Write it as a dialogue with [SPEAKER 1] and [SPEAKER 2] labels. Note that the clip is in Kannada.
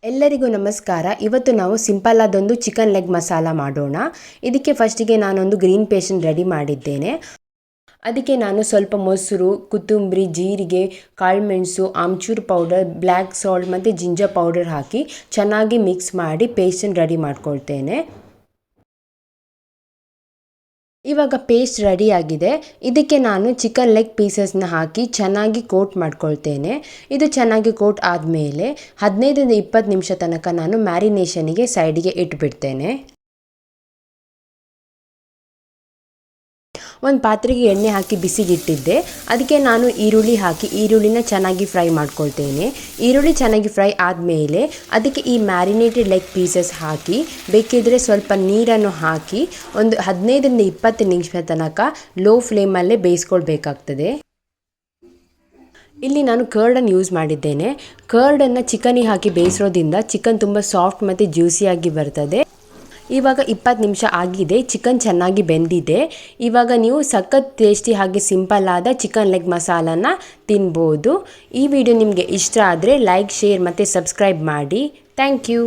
[SPEAKER 1] ಎಲ್ಲರಿಗೂ ನಮಸ್ಕಾರ. ಇವತ್ತು ನಾವು ಸಿಂಪಲ್ ಆದೊಂದು ಚಿಕನ್ ಲೆಗ್ ಮಸಾಲ ಮಾಡೋಣ. ಇದಕ್ಕೆ ಫಸ್ಟಿಗೆ ನಾನೊಂದು ಗ್ರೀನ್ ಪೇಸ್ಟ್ ರೆಡಿ ಮಾಡಿದ್ದೇನೆ. ಅದಕ್ಕೆ ನಾನು ಸ್ವಲ್ಪ ಮೊಸರು, ಕೊತ್ತಂಬರಿ, ಜೀರಿಗೆ, ಕಾಳುಮೆಣಸು, ಆಮ್ಚೂರ್ ಪೌಡರ್, ಬ್ಲ್ಯಾಕ್ ಸಾಲ್ಟ್ ಮತ್ತು ಜಿಂಜರ್ ಪೌಡರ್ ಹಾಕಿ ಚೆನ್ನಾಗಿ ಮಿಕ್ಸ್ ಮಾಡಿ ಪೇಸ್ಟನ್ನು ರೆಡಿ ಮಾಡ್ಕೊಳ್ತೇನೆ. ಇವಾಗ ಪೇಸ್ಟ್ ರೆಡಿ ಆಗಿದೆ. ಇದಕ್ಕೆ ನಾನು ಚಿಕನ್ ಲೆಗ್ ಪೀಸಸ್ನ ಹಾಕಿ ಚೆನ್ನಾಗಿ ಕೋಟ್ ಮಾಡ್ಕೊಳ್ತೇನೆ. ಇದು ಚೆನ್ನಾಗಿ ಕೋಟ್ ಆದಮೇಲೆ 15-20 ನಿಮಿಷ ತನಕ ನಾನು ಮ್ಯಾರಿನೇಷನಿಗೆ ಸೈಡಿಗೆ ಇಟ್ಬಿಡ್ತೇನೆ. ಒಂದು ಪಾತ್ರೆಗೆ ಎಣ್ಣೆ ಹಾಕಿ ಬಿಸಿಗಿಟ್ಟಿದ್ದೆ. ಅದಕ್ಕೆ ನಾನು ಈರುಳ್ಳಿ ಹಾಕಿ ಈರುಳ್ಳಿನ ಚೆನ್ನಾಗಿ ಫ್ರೈ ಮಾಡ್ಕೊಳ್ತೇನೆ. ಈರುಳ್ಳಿ ಚೆನ್ನಾಗಿ ಫ್ರೈ ಆದಮೇಲೆ ಅದಕ್ಕೆ ಈ ಮ್ಯಾರಿನೇಟೆಡ್ ಲೆಗ್ ಪೀಸಸ್ ಹಾಕಿ ಬೇಕಿದ್ದರೆ ಸ್ವಲ್ಪ ನೀರನ್ನು ಹಾಕಿ ಒಂದು 15-20 ನಿಮಿಷ ತನಕ ಲೋ ಫ್ಲೇಮಲ್ಲೇ ಬೇಯಿಸ್ಕೊಳ್ಬೇಕಾಗ್ತದೆ. ಇಲ್ಲಿ ನಾನು ಕರ್ಡನ್ನು ಯೂಸ್ ಮಾಡಿದ್ದೇನೆ. ಕರ್ಡನ್ನು ಚಿಕನಿಗೆ ಹಾಕಿ ಬೇಯಿಸೋದ್ರಿಂದ ಚಿಕನ್ ತುಂಬ ಸಾಫ್ಟ್ ಮತ್ತು ಜ್ಯೂಸಿಯಾಗಿ ಬರ್ತದೆ. ಇವಾಗ 20 ನಿಮಿಷ ಆಗಿದೆ. ಚಿಕನ್ ಚೆನ್ನಾಗಿ ಬೆಂದಿದೆ. ಇವಾಗ ನೀವು ಸಖತ್ ಟೇಸ್ಟಿ ಹಾಗೆ ಸಿಂಪಲ್ ಆದ ಚಿಕನ್ ಲೆಗ್ ಮಸಾಲನ ತಿನ್ಬೋದು. ಈ ವಿಡಿಯೋ ನಿಮಗೆ ಇಷ್ಟ ಆದರೆ ಲೈಕ್, ಶೇರ್ ಮತ್ತು ಸಬ್ಸ್ಕ್ರೈಬ್ ಮಾಡಿ. Thank you.